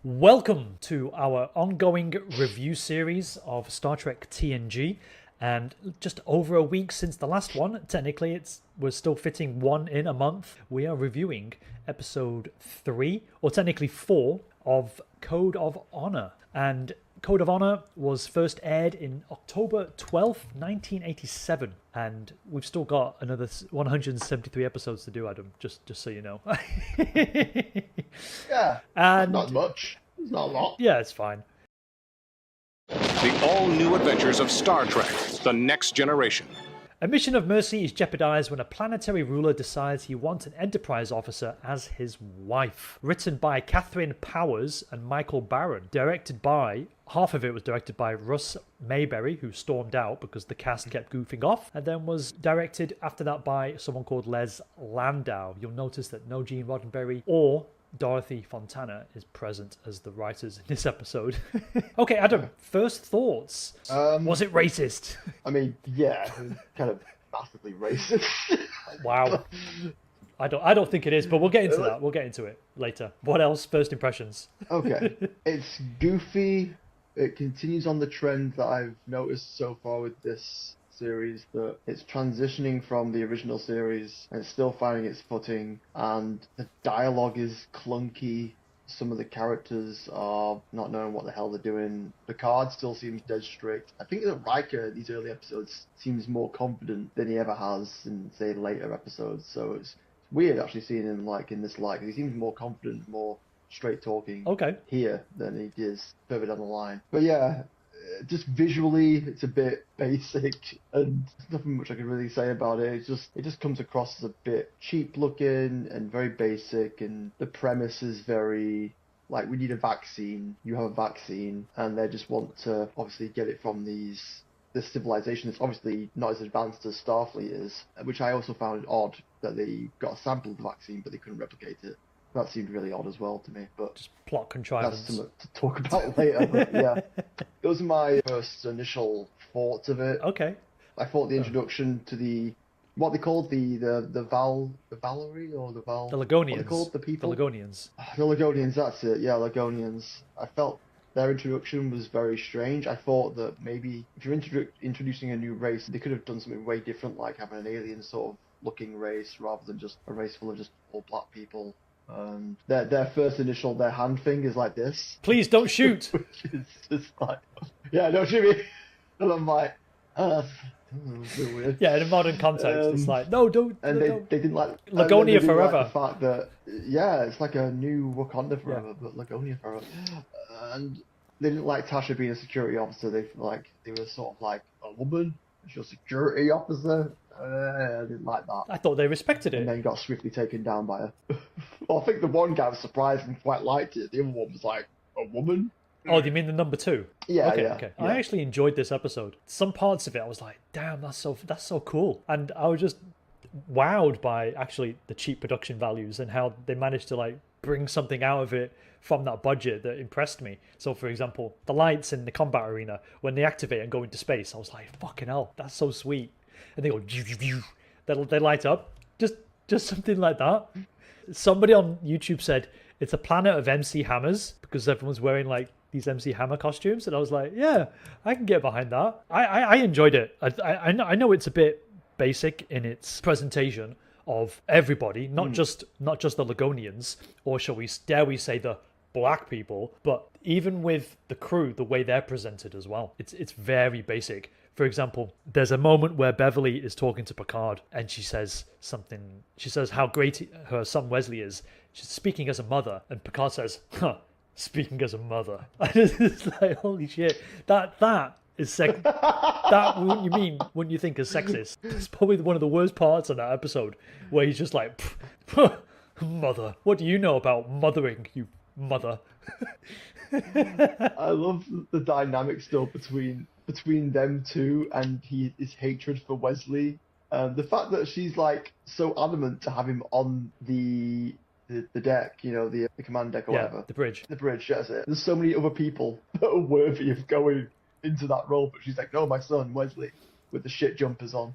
Welcome to our ongoing review series of Star Trek TNG, and just over a week since the last one, technically we're still fitting one in a month. We are reviewing episode 3, or technically 4, of Code of Honor. And Code of Honor was first aired in October 12th, 1987, and we've still got another 173 episodes to do, Adam, just so you know. Yeah, and not much. It's not a lot. Yeah, it's fine. The all-new adventures of Star Trek, The Next Generation. A mission of mercy is jeopardized when a planetary ruler decides he wants an Enterprise officer as his wife. Written by Catherine Powers and Michael Barron. Half of it was directed by Russ Mayberry, who stormed out because the cast kept goofing off, and then was directed after that by someone called Les Landau. You'll notice that no Gene Roddenberry or Dorothy Fontana is present as the writers in this episode. Okay, Adam, first thoughts. Was it racist? I mean, yeah, it was kind of massively racist. Wow. I don't think it is, but we'll get into that. We'll get into it later. What else? First impressions. Okay. It's goofy. It continues on the trend that I've noticed so far with this series, that it's transitioning from the original series and it's still finding its footing, and the dialogue is clunky. Some of the characters are not knowing what the hell they're doing. Picard still seems dead strict. I think that Riker in these early episodes seems more confident than he ever has in, say, later episodes. So it's weird actually seeing him like in this light, 'cause he seems more confident, more straight talking here than he is further down the line. But yeah, just visually it's a bit basic and there's nothing much I can really say about it. It just comes across as a bit cheap looking and very basic, and the premise is very like, we need a vaccine, you have a vaccine, and they just want to obviously get it from this civilization that's obviously not as advanced as Starfleet is, which I also found odd that they got a sample of the vaccine but they couldn't replicate it. That seemed really odd as well to me, but just plot contrivance. That's something to talk about later. But yeah, those are my first initial thoughts of it. Okay. I thought the introduction to what they called the Valerie or the Legonians. What they called the people? The Legonians. The Legonians. That's it. Yeah, Legonians. I felt their introduction was very strange. I thought that maybe if you're introducing a new race, they could have done something way different, like having an alien sort of looking race rather than just a race full of just all black people. Their first initial, their hand thing is like this. Please don't shoot. Which is just like, yeah, don't shoot me. And I'm like, that's a bit weird. Yeah, in a modern context, it's like, no, don't. And they didn't like Lagonia forever. Like the fact that, yeah, it's like a new Wakanda forever, but Lagonia forever. And they didn't like Tasha being a security officer. They were sort of like, a woman, she's a security officer. I didn't like that. I thought they respected it. And then got swiftly taken down by her. Well, I think the one guy was surprised and quite liked it. The other one was like, a woman? Oh, do you mean the number 2? Yeah, okay. Yeah. I actually enjoyed this episode. Some parts of it, I was like, damn, that's so cool. And I was just wowed by actually the cheap production values and how they managed to like bring something out of it from that budget that impressed me. So, for example, the lights in the combat arena, when they activate and go into space, I was like, fucking hell, that's so sweet. And they go, they light up. Just something like that. Somebody on YouTube said it's a planet of MC Hammers because everyone's wearing like these MC Hammer costumes, and I was like, yeah, I can get behind that. I enjoyed it. I know it's a bit basic in its presentation of everybody, not just the Legonians, or dare we say the black people, but even with the crew, the way they're presented as well. It's very basic. For example, there's a moment where Beverly is talking to Picard and she says how great her son Wesley is. She's speaking as a mother, and Picard says, speaking as a mother. It's like, holy shit. That is that wouldn't you mean when you think of sexist? It's probably one of the worst parts of that episode, where he's just like, mother, what do you know about mothering, you mother? I love the dynamic still between them two and his hatred for Wesley. The fact that she's like so adamant to have him on the deck, you know, the command deck or whatever. The bridge. The bridge, that's it. There's so many other people that are worthy of going into that role, but she's like, no, my son, Wesley, with the shit jumpers on.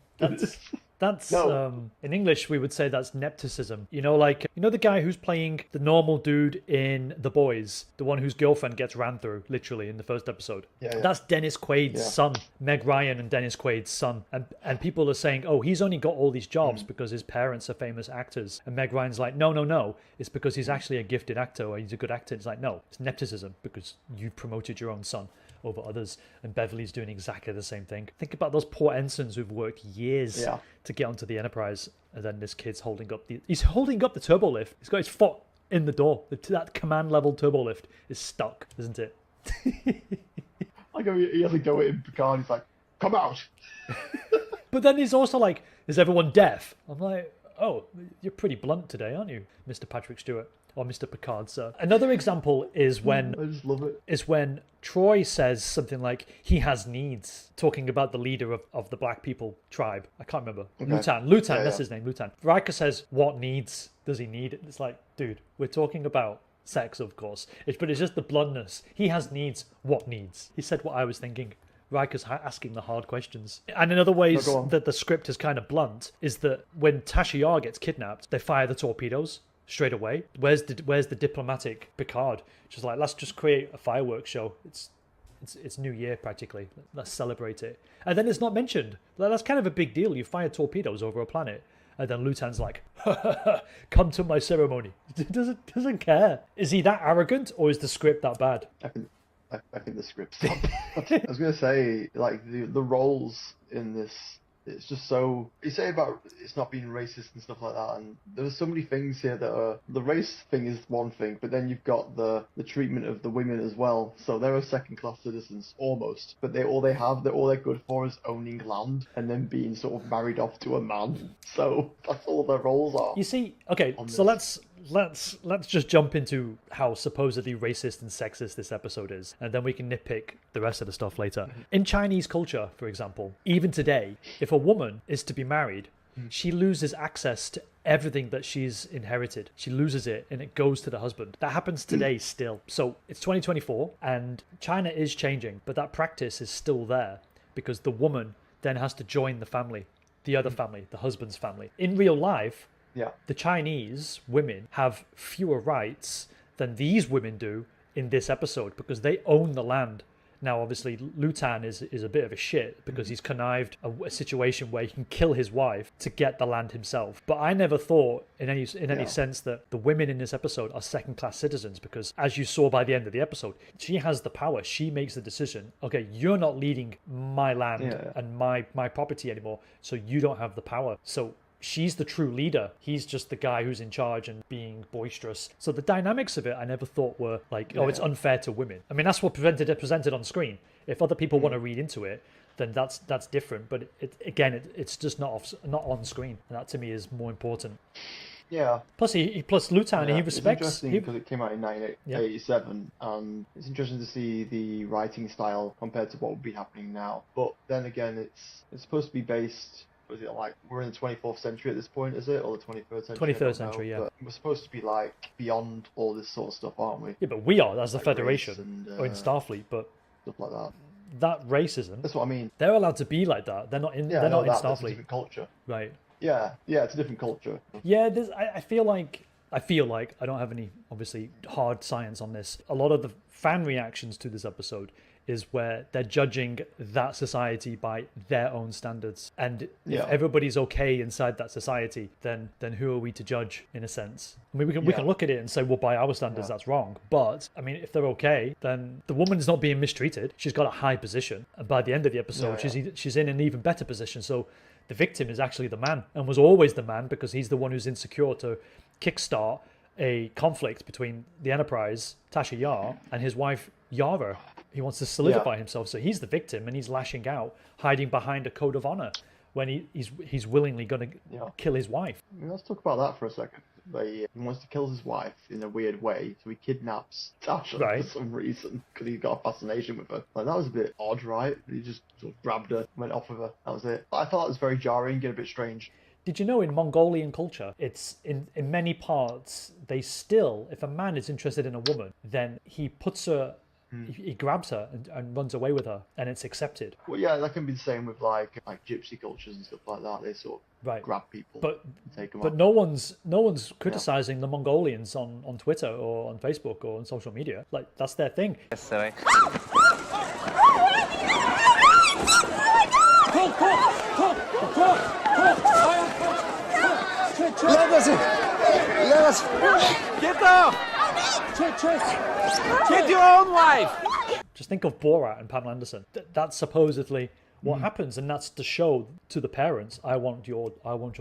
That's No. in English we would say that's nepotism. Like the guy who's playing the normal dude in The Boys, the one whose girlfriend gets ran through literally in the first episode. Yeah. That's Dennis Quaid's son, Meg Ryan and Dennis Quaid's son. And people are saying, oh, he's only got all these jobs because his parents are famous actors. And Meg Ryan's like, no, it's because he's actually a gifted actor or he's a good actor. It's like, no, it's nepotism because you promoted your own son over others, and Beverly's doing exactly the same thing. Think about those poor ensigns who've worked years to get onto the Enterprise, and then this kid's holding up the turbo lift. He's got his foot in the door. That command level turbo lift is stuck, isn't it? I go, he has to go in Picard. He's like, come out. But then he's also like, is everyone deaf? I'm like, oh, you're pretty blunt today, aren't you, Mr. Patrick Stewart? Or Mr. Picard, sir. Another example is when I just love it. Is when Troy says something like he has needs, talking about the leader of the Black People tribe. I can't remember. Okay. Lutan, that's his name, Lutan. Riker says, what needs does he need? It's like, dude, we're talking about sex, of course. But it's just the bluntness. He has needs. What needs? He said what I was thinking. Riker's asking the hard questions. And in other ways that the script is kind of blunt is that when Tasha Yar gets kidnapped, they fire the torpedoes straight away. Where's the diplomatic Picard? Just like, let's just create a fireworks show. It's New Year practically. Let's celebrate it. And then it's not mentioned. That's kind of a big deal. You fire torpedoes over a planet. And then Lutan's like, come to my ceremony. Doesn't care. Is he that arrogant or is the script that bad? I think the script's not bad. I was going to say, like, the roles in this, it's just so... You say about it's not being racist and stuff like that, and there's so many things here that are... The race thing is one thing, but then you've got the treatment of the women as well. So they're second-class citizens, almost. But all they're good for is owning land and then being sort of married off to a man. So that's all their roles are. You see, okay, so let's just jump into how supposedly racist and sexist this episode is, and then we can nitpick the rest of the stuff later. In Chinese culture, for example, even today, if a woman is to be married, she loses access to everything that she's inherited. She loses it and it goes to the husband. That happens today still. So it's 2024 and China is changing, but that practice is still there because the woman then has to join the family, the other family, the husband's family. In real life, the Chinese women have fewer rights than these women do in this episode because they own the land. Now, obviously, Lutan is a bit of a shit because he's connived a situation where he can kill his wife to get the land himself. But I never thought in any sense that the women in this episode are second-class citizens because, as you saw by the end of the episode, she has the power. She makes the decision. Okay, you're not leading my land and my property anymore, so you don't have the power. So she's the true leader. He's just the guy who's in charge and being boisterous. So the dynamics of it, I never thought were like, it's unfair to women. I mean, that's what presented on screen. If other people want to read into it, then that's different. But it's just not on screen, and that to me is more important. Yeah. Plus Lutan, he respects. It's interesting because it came out in 1987, and it's interesting to see the writing style compared to what would be happening now. But then again, it's supposed to be based. Was it like we're in the 24th century at this point, is it? Or the 23rd century? 23rd century, yeah. But we're supposed to be like beyond all this sort of stuff, aren't we? Yeah, but we are as the like Federation or in Starfleet, but stuff like that. That racism. That's what I mean. They're allowed to be like that. They're not in. They're not in Starfleet. It's a different culture. Right. Yeah, it's a different culture. Yeah, I feel like I don't have any obviously hard science on this. A lot of the fan reactions to this episode is where they're judging that society by their own standards. And if everybody's okay inside that society, then who are we to judge, in a sense? I mean, we can look at it and say, well, by our standards, that's wrong. But, I mean, if they're okay, then the woman's not being mistreated. She's got a high position. And by the end of the episode, she's in an even better position. So the victim is actually the man, and was always the man because he's the one who's insecure to kickstart a conflict between the Enterprise, Tasha Yar, and his wife, Yara. He wants to solidify himself, so he's the victim, and he's lashing out, hiding behind a code of honor when he's willingly going to kill his wife. I mean, let's talk about that for a second. He wants to kill his wife in a weird way, so he kidnaps Tasha for some reason because he's got a fascination with her. Like, that was a bit odd, right? He just sort of grabbed her, went off with her. That was it. I thought it was very jarring and a bit strange. Did you know in Mongolian culture, it's in many parts, they still, if a man is interested in a woman, then he puts her he grabs her and runs away with her, and it's accepted. Well, yeah, that can be the same with like gypsy cultures and stuff like that. They sort of Right. grab people, But and take them but on. no one's criticizing the Mongolians on Twitter or on Facebook or on social media. Like, that's their thing. Silly. Get off! Get your own wife! Just think of Borat and Pamela Anderson. That's supposedly what happens, and that's to show to the parents, I want your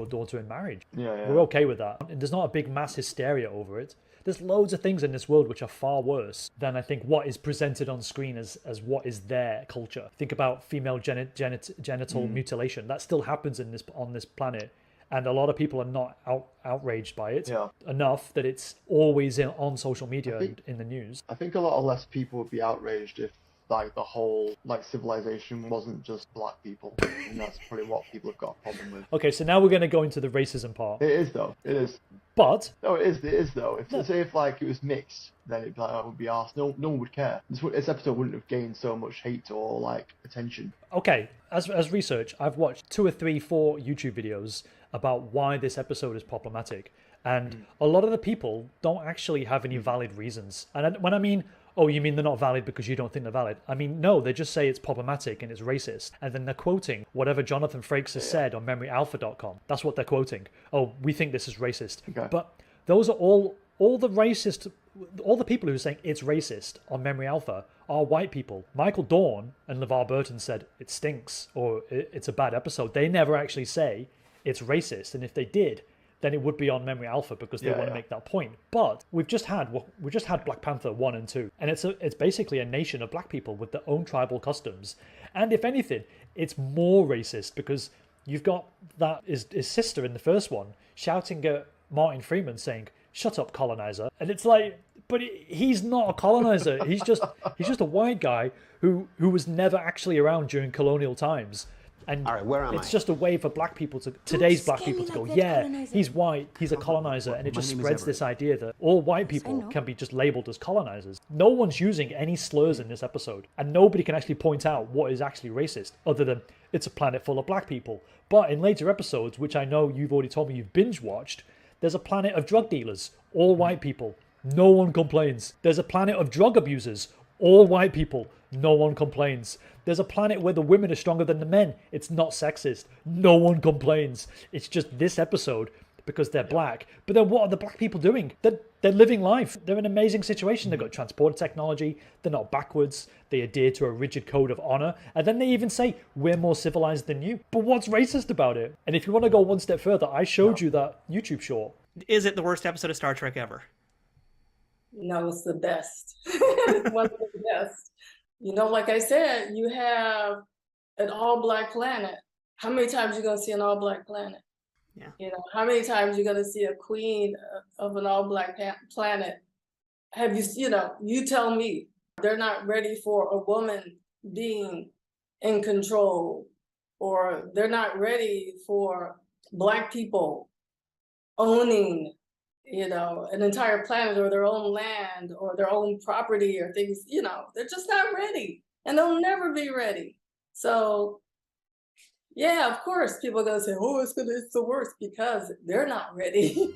daughter in marriage. Yeah. We're okay with that. And there's not a big mass hysteria over it. There's loads of things in this world which are far worse than I think what is presented on screen as what is their culture. Think about female genital mutilation. That still happens on this planet. And a lot of people are not outraged by it enough that it's always on social media and in the news. I think a lot less people would be outraged if like the whole civilization wasn't just black people, and that's probably what people have got a problem with. Okay, so now we're going to go into the racism part. It is though. It is. But No, it is though. Say if like it was mixed, then it'd be like, it would be arsed. No one would care. This episode wouldn't have gained so much hate or like attention. okay, as research, I've watched 2 or 3, 4 YouTube videos about why this episode is problematic, and a lot of the people don't actually have any valid reasons. And when I mean, oh, you mean they're not valid because you don't think they're valid? I mean, no, they just say it's problematic and it's racist, and then they're quoting whatever Jonathan Frakes has said on MemoryAlpha.com. That's what they're quoting. Oh, we think this is racist. Okay. But those are all the people who are saying it's racist on Memory Alpha are white people. Michael Dorn and LeVar Burton said it stinks or it's a bad episode. They never actually say it's racist, and if they did, then it would be on Memory Alpha because they want to make that point. But we've just had Black Panther 1 and 2, and it's basically a nation of black people with their own tribal customs. And if anything, it's more racist because you've got that his sister in the first one shouting at Martin Freeman saying, "Shut up, colonizer." And it's like, but he's not a colonizer. he's just a white guy who was never actually around during colonial times. And All right, where am it's I? just a way for today's black people to go, yeah, he's white, he's a colonizer, and it just spreads this idea that all white people can be just labeled as colonizers. No one's using any slurs in this episode, and nobody can actually point out what is actually racist, other than it's a planet full of black people. But in later episodes, which I know you've already told me you've binge-watched, there's a planet of drug dealers, all white people. No one complains. There's a planet of drug abusers, all white people. No one complains. There's a planet where the women are stronger than the men. It's not sexist. No one complains. It's just this episode because they're black. But then what are the black people doing? They're living life. They're in an amazing situation. They've got transport technology. They're not backwards. They adhere to a rigid code of honor. And then they even say, we're more civilized than you. But what's racist about it? And if you want to go one step further, I showed you that YouTube short. Is it the worst episode of Star Trek ever? No, it's the best. One of the best. You know, like I said, you have an all-black planet. How many times you gonna see an all-black planet? Yeah. You know, how many times you gonna see a queen of an all-black planet? Have you, you tell me. They're not ready for a woman being in control, or they're not ready for black people owning an entire planet or their own land or their own property or things, they're just not ready, and they'll never be ready. So yeah, of course people are gonna say, oh, it's the worst, because they're not ready.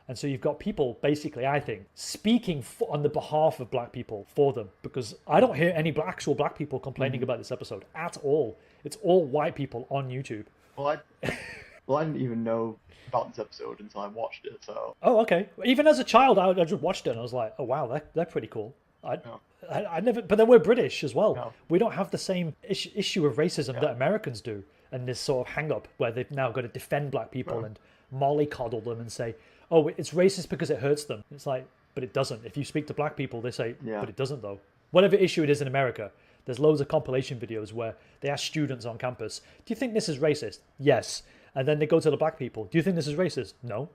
And so you've got people basically, I think, speaking on the behalf of black people for them, because I don't hear any actual black people complaining about this episode at all. It's all white people on YouTube. Well, I didn't even know about this episode until I watched it. So. Oh, okay. Even as a child, I just watched it and I was like, oh wow, they're pretty cool. I never, but then we're British as well. No. We don't have the same issue of racism that Americans do, and this sort of hang up where they've now got to defend black people and mollycoddle them and say, oh, it's racist because it hurts them. It's like, but it doesn't. If you speak to black people, they say, but it doesn't though. Whatever issue it is in America, there's loads of compilation videos where they ask students on campus, do you think this is racist? Yes. And then they go to the black people. Do you think this is racist? No.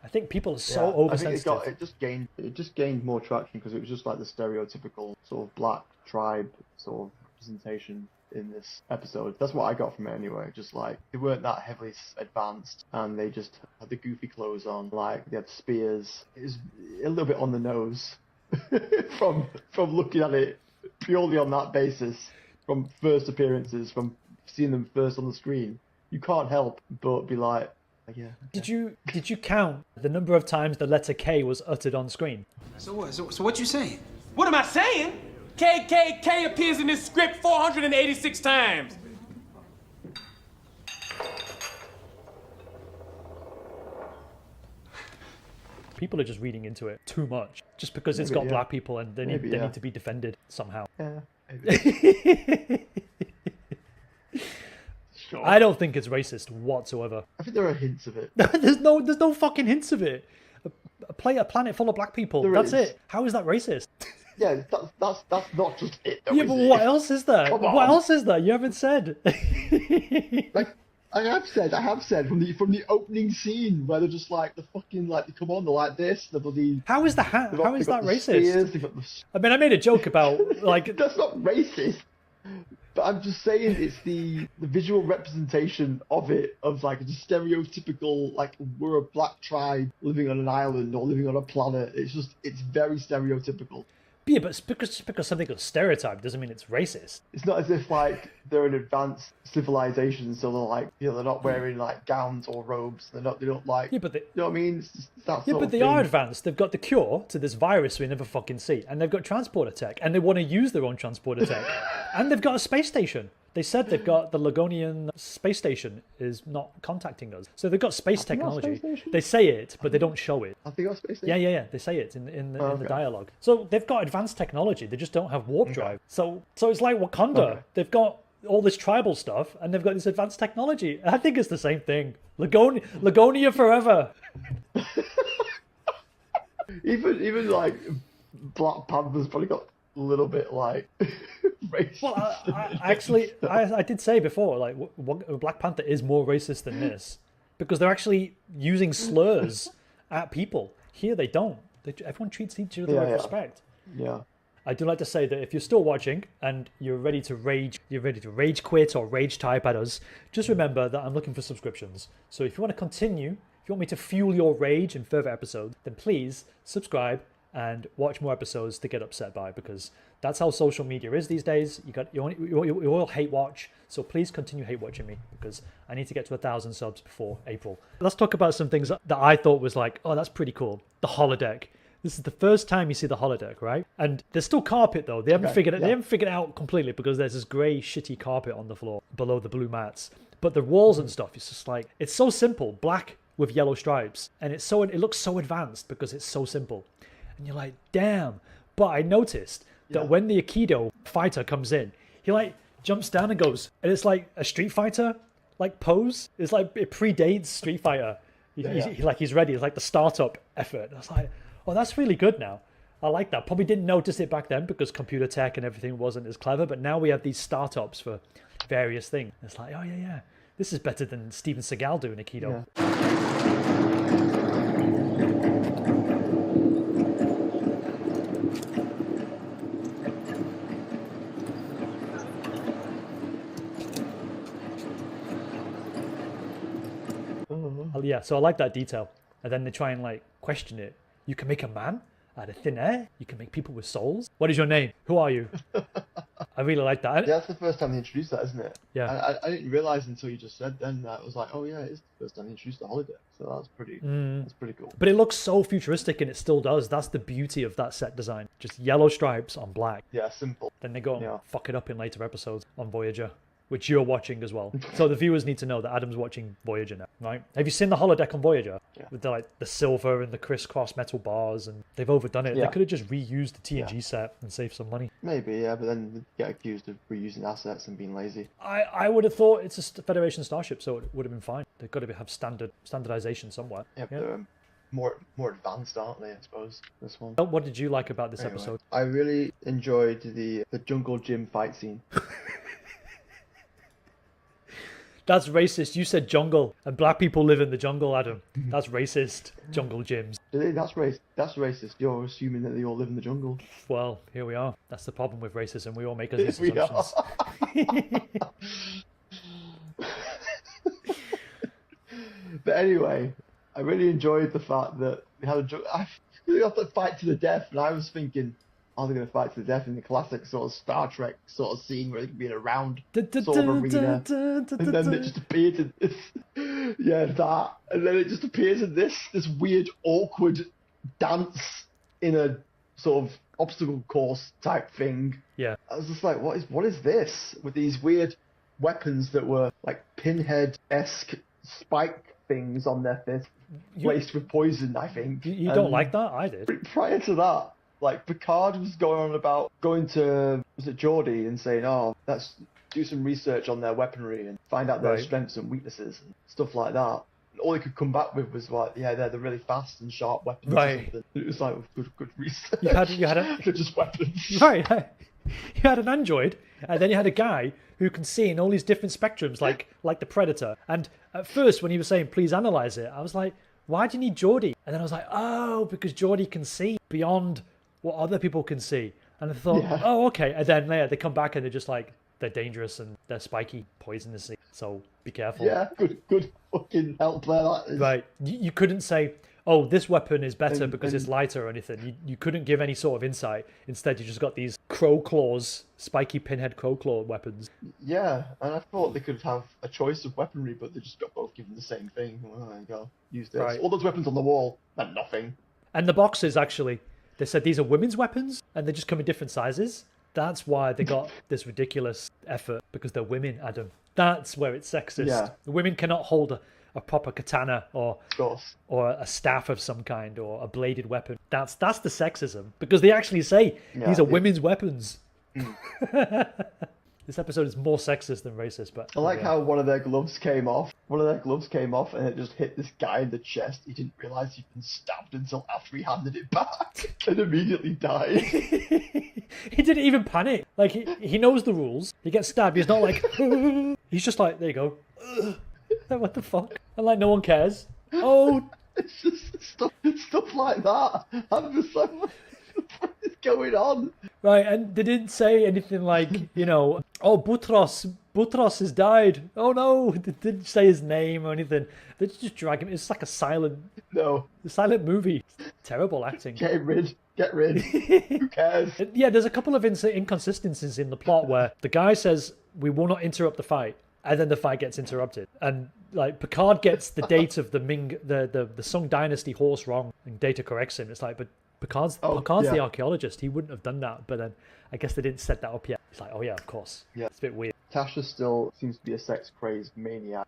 I think people are so oversensitive. I think it just gained more traction because it was just like the stereotypical sort of black tribe sort of representation in this episode. That's what I got from it anyway. Just like they weren't that heavily advanced, and they just had the goofy clothes on. Like they had spears. It was a little bit on the nose. from looking at it purely on that basis, from first appearances, from seeing them first on the screen. You can't help but be like, yeah. Okay. Did you count the number of times the letter K was uttered on screen? So what? So what you saying? What am I saying? K appears in this script 486 times. People are just reading into it too much, just because it's got black people and they need to be defended somehow. Yeah, maybe. Sure. I don't think it's racist whatsoever. I think there are hints of it. there's no fucking hints of it. A planet full of black people. That's it. How is that racist? Yeah, that's not just it. Yeah, but what else is there? Come on. What else is there? You haven't said. Like I have said from the opening scene where they're just like the fucking like they come on, they're like this, the bloody. How is that racist? Spears, I mean, I made a joke about like that's not racist. But I'm just saying it's the visual representation of it, of like just stereotypical, like we're a black tribe living on an island or living on a planet. It's very stereotypical. Yeah, but because something is stereotyped doesn't mean it's racist. It's not as if like they're an advanced civilization, so they're like, you know, they're not wearing like gowns or robes. They don't like. Yeah, but you know what I mean? It's that yeah, sort but of they thing. are advanced. They've got the cure to this virus we never fucking see, and they've got transporter tech, and they want to use their own transporter tech, and they've got a space station. They said they've got the Legonian space station is not contacting us, so they've got space technology. They say it, but they don't show it. I think space station. Yeah. They say it in the dialogue. So they've got advanced technology. They just don't have warp drive. So it's like Wakanda. Okay. They've got all this tribal stuff, and they've got this advanced technology. I think it's the same thing. Lagonia forever. even like Black Panther's probably got a little bit like racist. Well, I did say before, like Black Panther is more racist than this because they're actually using slurs at people. Here they don't. Everyone treats each other with respect. Yeah. I do like to say that if you're still watching and you're ready to rage quit or rage type at us, just remember that I'm looking for subscriptions. So if you want to continue, if you want me to fuel your rage in further episodes, then please subscribe and watch more episodes to get upset by, because that's how social media is these days. You all hate watch, so please continue hate watching me because I need to get to 1,000 subs before April. Let's talk about some things that I thought was like, oh, that's pretty cool. The holodeck. This is the first time you see the holodeck, right? And there's still carpet though. They haven't figured it out completely because there's this grey shitty carpet on the floor below the blue mats. But the walls and stuff, it's just like, it's so simple, black with yellow stripes, and it looks so advanced because it's so simple. And you're like, damn. But I noticed that when the Akido fighter comes in, he like jumps down and goes, and it's like a Street Fighter like pose. It's like it predates Street Fighter. He's ready. It's like the startup effort. I was like, oh, that's really good now. I like that. Probably didn't notice it back then because computer tech and everything wasn't as clever, but now we have these startups for various things. It's like, oh yeah. This is better than Steven Seagal doing Akido. Yeah. Yeah, so I like that detail. And then they try and like question it. You can make a man out of thin air. You can make people with souls. What is your name? Who are you? I really like that. Yeah, that's the first time they introduced that, isn't it? Yeah. I didn't realize until you just said then that it was like, oh yeah, it's the first time they introduced the holodeck. So that's pretty cool. But it looks so futuristic, and it still does. That's the beauty of that set design. Just yellow stripes on black. Yeah, simple. Then they go and fuck it up in later episodes on Voyager, which you're watching as well. So the viewers need to know that Adam's watching Voyager now, right? Have you seen the holodeck on Voyager? Yeah. With the silver and the crisscross metal bars, and they've overdone it. Yeah. They could have just reused the TNG set and saved some money. Maybe, yeah, but then they get accused of reusing assets and being lazy. I would have thought it's a Federation starship, so it would have been fine. They've got to have standardization somewhere. Yeah, but they're more advanced, aren't they, I suppose, this one. What did you like about this episode? I really enjoyed the jungle gym fight scene. That's racist. You said jungle, and black people live in the jungle, Adam. That's racist. Jungle gyms. That's racist. You're assuming that they all live in the jungle. Well, here we are. That's the problem with racism. We all make these assumptions. But anyway, I really enjoyed the fact that they had They have to fight to the death, and I was thinking, are they going to fight to the death in the classic sort of Star Trek sort of scene where they can be in a round sort of arena, and then it just appears in this, that, and then it just appears in this weird awkward dance in a sort of obstacle course type thing. Yeah. I was just like, what is this with these weird weapons that were like pinhead-esque spike things on their fist, laced with poison, I think. You don't like that? I did. Prior to that, like, Picard was going on about going to, was it Geordi, and saying, oh, let's do some research on their weaponry and find out their strengths and weaknesses and stuff like that. And all he could come back with was like, yeah, they're really fast and sharp weapons. Right. Or something. It was like, good research. You had a They're just weapons. right. You had an android, and then you had a guy who can see in all these different spectrums, like the Predator. And at first, when he was saying, please analyze it, I was like, why do you need Geordi? And then I was like, oh, because Geordi can see beyond what other people can see. And I thought, oh, okay. And then they come back and they're just like, they're dangerous and they're spiky, poisonous. So be careful. Yeah, good fucking help there, that is. Right. You couldn't say, oh, this weapon is better because it's lighter or anything. You couldn't give any sort of insight. Instead, you just got these crow claws, spiky pinhead crow claw weapons. Yeah, and I thought they could have a choice of weaponry, but they just got both given the same thing. Well, there you go. Use this. Right. All those weapons on the wall meant nothing. And the boxes, actually, they said these are women's weapons and they just come in different sizes. That's why they got this ridiculous effort, because they're women, Adam. That's where it's sexist. Yeah. The women cannot hold a proper katana or Of course. or a staff of some kind or a bladed weapon. That's the sexism, because they actually say these are women's weapons. This episode is more sexist than racist, but I like how one of their gloves came off. One of their gloves came off and it just hit this guy in the chest. He didn't realise he'd been stabbed until after he handed it back and immediately died. He didn't even panic. Like, he knows the rules. He gets stabbed. He's not like, he's just like, there you go. What the fuck? And like, no one cares. Oh, It's just stuff like that. I'm just like, what is going on? right. And they didn't say anything like, oh, Butros has died. Oh no, they didn't say his name or anything. They just drag him. It's like a silent movie. Terrible acting. Get rid. Who cares? Yeah, there's a couple of inconsistencies in the plot where the guy says, we will not interrupt the fight. And then the fight gets interrupted. And like Picard gets the date of the Ming, the Sung Dynasty horse wrong, and Data corrects him. It's like, but Picard's the archaeologist. He wouldn't have done that. But then I guess they didn't set that up yet. It's like, oh yeah, of course. Yeah. It's a bit weird. Tasha still seems to be a sex-crazed maniac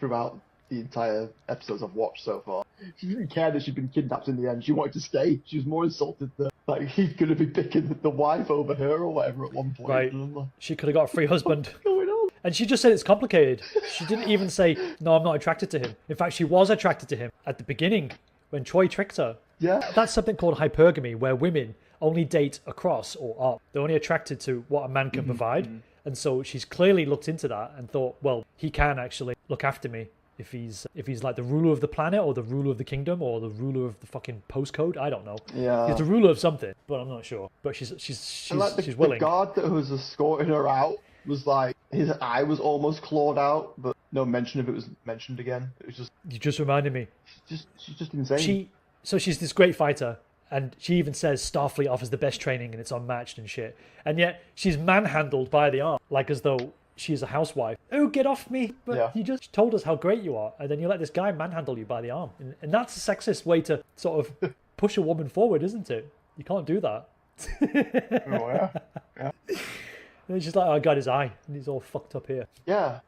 throughout the entire episodes I've watched so far. She didn't care that she'd been kidnapped in the end. She wanted to stay. She was more insulted that he's going to be picking the wife over her or whatever at one point. Right. And I'm like, She could have got a free husband. what's going on? And she just said it's complicated. She didn't even say, no, I'm not attracted to him. In fact, she was attracted to him at the beginning when Troy tricked her. Yeah. That's something called hypergamy, where women only date across or up. They're only attracted to what a man can provide. And so she's clearly looked into that and thought, well, he can actually look after me if he's like the ruler of the planet or the ruler of the kingdom or the ruler of the fucking postcode. I don't know. Yeah. He's the ruler of something, but I'm not sure. But she's And like she's willing. The guard that was escorting her out was like, his eye was almost clawed out, but no mention of it was mentioned again. It was just, You just reminded me. she's just insane. She's this great fighter, and she even says Starfleet offers the best training and it's unmatched and shit. And yet she's manhandled by the arm, like as though she's a housewife. Oh, get off me! But you just told us how great you are, and then you let this guy manhandle you by the arm. And that's a sexist way to sort of push a woman forward, isn't it? You can't do that. Oh, yeah. And she's like, oh, I got his eye, and he's all fucked up here. Yeah,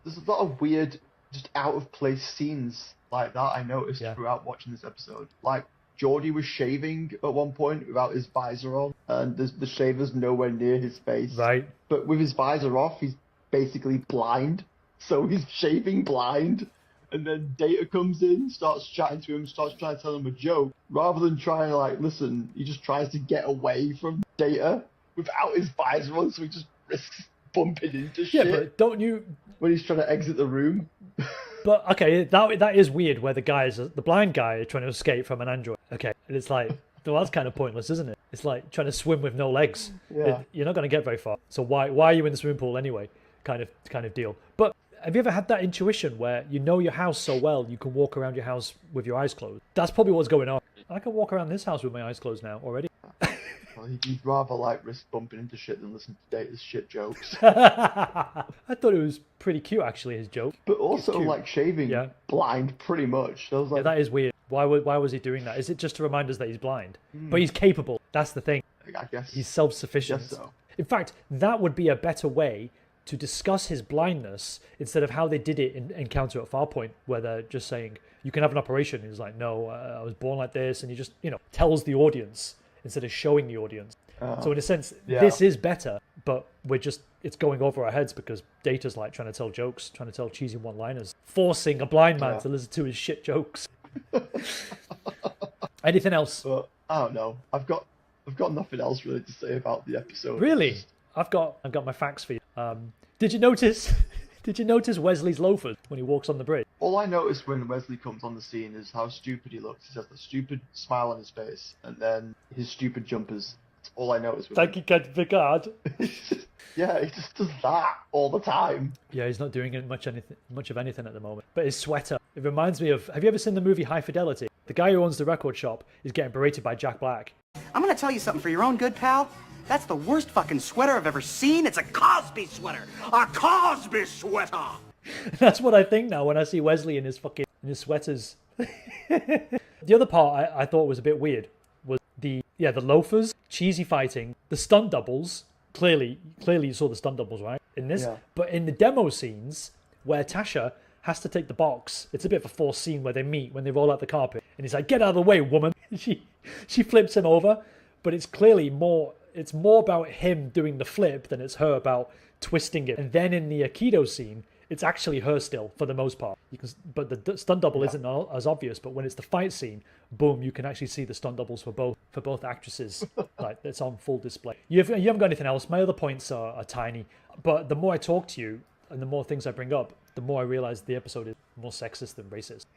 there's a lot of weird, just out of place scenes like that I noticed throughout watching this episode. Like, Geordi was shaving at one point without his visor on, and the shaver's nowhere near his face. Right. But with his visor off, he's basically blind, so he's shaving blind. And then Data comes in, starts chatting to him, starts trying to tell him a joke. Rather than trying to, listen, he just tries to get away from Data without his visor on, so he just risks bumping into shit. Yeah, but don't you... When he's trying to exit the room. But, okay, that is weird, where the blind guy is trying to escape from an android. Okay, and it's like, well, that's kind of pointless, isn't it? It's like trying to swim with no legs. Yeah. You're not going to get very far. So why are you in the swimming pool anyway? Kind of deal. But have you ever had that intuition where you know your house so well you can walk around your house with your eyes closed? That's probably what's going on. I can walk around this house with my eyes closed now already. Well, you'd rather like risk bumping into shit than listen to Data's shit jokes. I thought it was pretty cute, actually, his joke. But also cute. like shaving blind, pretty much. So I was like, Yeah, that is weird. Why was he doing that? Is it just to remind us that he's blind? But he's capable. That's the thing. I guess He's self-sufficient. Guess so. In fact, that would be a better way to discuss his blindness instead of how they did it in Encounter at Farpoint, where they're just saying, you can have an operation. He's like, no, I was born like this. And he just, tells the audience instead of showing the audience. So in a sense, this is better, but it's going over our heads because Data's like trying to tell jokes, trying to tell cheesy one-liners, forcing a blind man to listen to his shit jokes. Anything else? But I don't know. I've got nothing else really to say about the episode. Really? I've got my facts for you. Did you notice Wesley's loafers when he walks on the bridge? All I noticed when Wesley comes on the scene is how stupid he looks. He has a stupid smile on his face, and then his stupid jumpers. That's all I noticed. Thank you, Picard. Yeah, he just does that all the time. Yeah, he's not doing much of anything at the moment. But his sweater, it reminds me of. Have you ever seen the movie High Fidelity? The guy who owns the record shop is getting berated by Jack Black. I'm gonna tell you something for your own good, pal. That's the worst fucking sweater I've ever seen. It's a Cosby sweater. A Cosby sweater. That's what I think now when I see Wesley in his sweaters. The other part I thought was a bit weird was the loafers, cheesy fighting, the stunt doubles. Clearly you saw the stunt doubles, right? In this, but in the demo scenes where Tasha has to take the box, it's a bit of a forced scene where they meet when they roll out the carpet, and he's like, "Get out of the way, woman!" She flips him over, but it's clearly more. It's more about him doing the flip than it's her about twisting it. And then in the Akido scene, it's actually her still for the most part. But the stunt double isn't as obvious. But when it's the fight scene, boom, you can actually see the stunt doubles for both actresses. Like it's on full display. You haven't got anything else. My other points are tiny. But the more I talk to you and the more things I bring up, the more I realize the episode is more sexist than racist.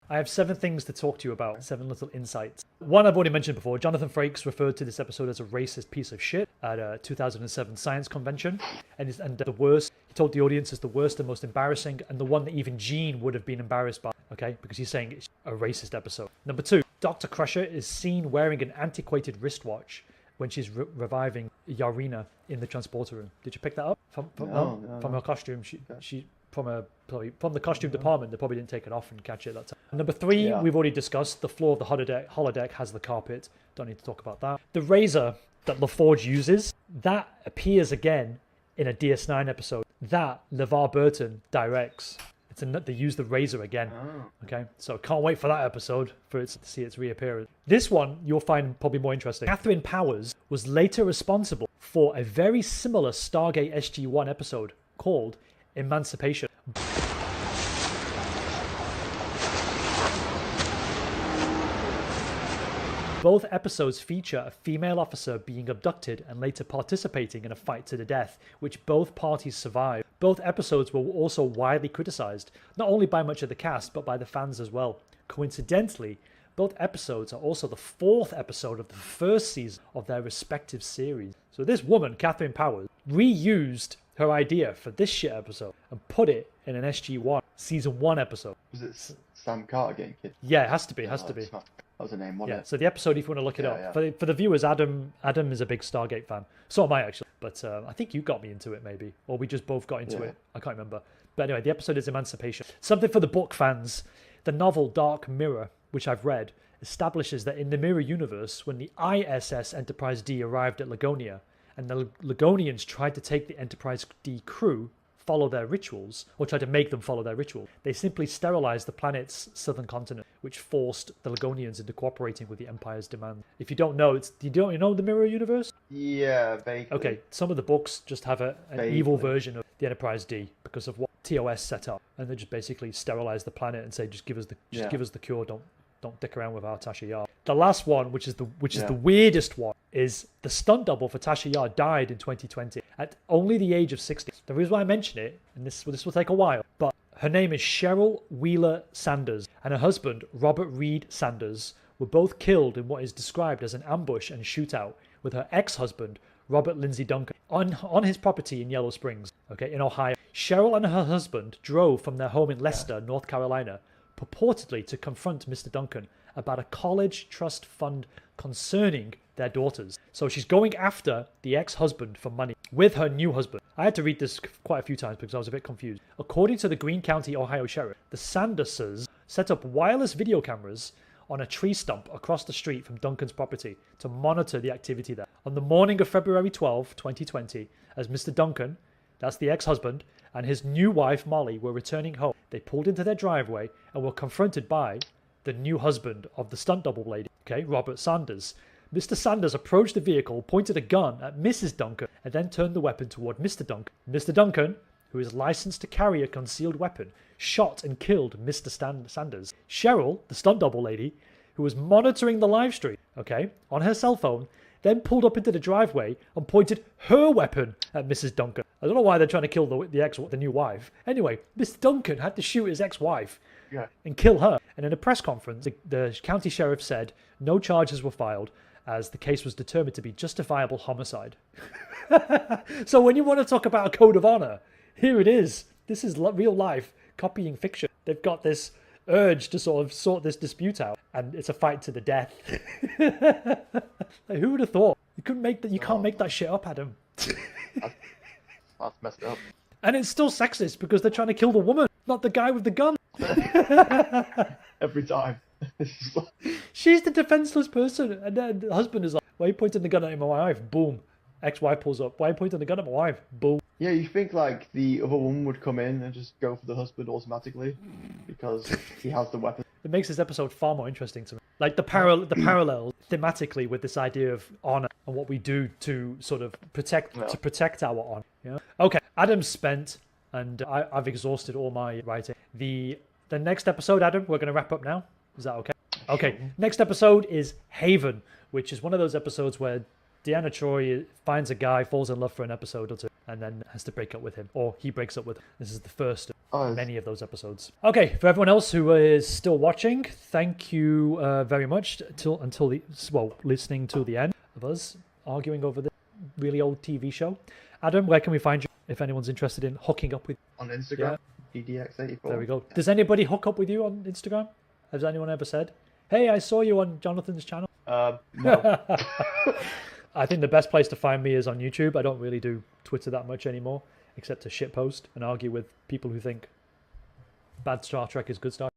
I have 7 things to talk to you about, 7 little insights. One I've already mentioned before. Jonathan Frakes referred to this episode as a racist piece of shit at a 2007 science convention. And the worst, he told the audience, is the worst and most embarrassing, and the one that even Gene would have been embarrassed by, okay? Because he's saying it's a racist episode. Number 2, Dr. Crusher is seen wearing an antiquated wristwatch when she's reviving Yarina in the transporter room. Did you pick that up? From her costume, she from the costume department, they probably didn't take it off and catch it that time. And number 3, we've already discussed. The floor of the holodeck has the carpet. Don't need to talk about that. The razor that LaForge uses, that appears again in a DS9 episode. That LeVar Burton directs. They use the razor again. Okay, so can't wait for that episode to see its reappearance. This one you'll find probably more interesting. Catherine Powers was later responsible for a very similar Stargate SG-1 episode called Emancipation. Both episodes feature a female officer being abducted and later participating in a fight to the death, which both parties survived. Both episodes were also widely criticized, not only by much of the cast, but by the fans as well. Coincidentally, both episodes are also the 4th episode of the first season of their respective series. So this woman, Catherine Powers, reused her idea for this shit episode and put it in an SG-1 season 1 episode. Was it Sam Carter getting killed? Yeah, it has to be. That was the name, wasn't it? So the episode, if you want to look it up, for the viewers, Adam is a big Stargate fan. So am I, actually. But I think you got me into it, maybe, or we just both got into it. I can't remember. But anyway, the episode is Emancipation. Something for the book fans. The novel Dark Mirror, which I've read, establishes that in the Mirror universe, when the ISS Enterprise D arrived at Legonia, and the Legonians tried to take the Enterprise D crew, follow their rituals, or tried to make them follow their ritual, they simply sterilized the planet's southern continent, which forced the Legonians into cooperating with the Empire's demand. If you don't know, you know the Mirror universe? Yeah, vaguely. Okay, some of the books just have an evil version of the Enterprise D because of what TOS set up, and they just basically sterilize the planet and say, just give us the cure, don't dick around with our Tasha Yar. The last one, which is the weirdest one, is the stunt double for Tasha Yar died in 2020 at only the age of 60. The reason why I mention it, and this will take a while, but her name is Cheryl Wheeler Sanders, and her husband, Robert Reed Sanders, were both killed in what is described as an ambush and shootout with her ex-husband, Robert Lindsay Duncan, on his property in Yellow Springs, in Ohio. Cheryl and her husband drove from their home in Leicester, North Carolina, purportedly to confront Mr. Duncan about a college trust fund concerning their daughters. So she's going after the ex-husband for money with her new husband. I had to read this quite a few times because I was a bit confused. According to the Greene County, Ohio sheriff, the Sanderses set up wireless video cameras on a tree stump across the street from Duncan's property to monitor the activity there. On the morning of February 12, 2020, as Mr. Duncan, that's the ex-husband, and his new wife Molly were returning home, they pulled into their driveway and were confronted by the new husband of the stunt double lady, Robert Sanders. Mr. Sanders approached the vehicle, pointed a gun at Mrs. Duncan, and then turned the weapon toward Mr. Duncan. Mr. Duncan, who is licensed to carry a concealed weapon, shot and killed Mr. Sanders. Cheryl, the stunt double lady, who was monitoring the live stream, on her cell phone, then pulled up into the driveway and pointed her weapon at Mrs. Duncan. I don't know why they're trying to kill the new wife. Anyway, Mr. Duncan had to shoot his ex-wife and kill her. And in a press conference, the county sheriff said no charges were filed as the case was determined to be justifiable homicide. So when you want to talk about a code of honor, here it is. This is real life copying fiction. They've got this urge to sort of sort this dispute out, and it's a fight to the death. Like, who would have thought? You couldn't make that. You can't make that shit up, Adam. That's messed up. And it's still sexist because they're trying to kill the woman, not the guy with the gun. Every time. She's the defenseless person, and then the husband is like, "Why are you pointing the gun at my wife?" Boom. Ex-wife pulls up. "Why are you pointing the gun at my wife?" Boom. Yeah, you think like the other woman would come in and just go for the husband automatically because he has the weapon. It makes this episode far more interesting to me. Like the parallel thematically with this idea of honor and what we do to sort of protect our honor. Yeah. Okay, Adam's spent, and I've exhausted all my writing. The next episode, Adam, we're going to wrap up now. Is that okay? Okay. Next episode is Haven, which is one of those episodes where Deanna Troy finds a guy, falls in love for an episode or two, and then has to break up with him, or he breaks up with him. This is the first of many of those episodes. Okay, for everyone else who is still watching, thank you very much listening till the end of us arguing over this really old TV show. Adam, where can we find you if anyone's interested in hooking up with you? On Instagram, EDX84. There we go. Does anybody hook up with you on Instagram? Has anyone ever said, "Hey, I saw you on Jonathan's channel"? No. I think the best place to find me is on YouTube. I don't really do Twitter that much anymore, except to shitpost and argue with people who think bad Star Trek is good Star Trek.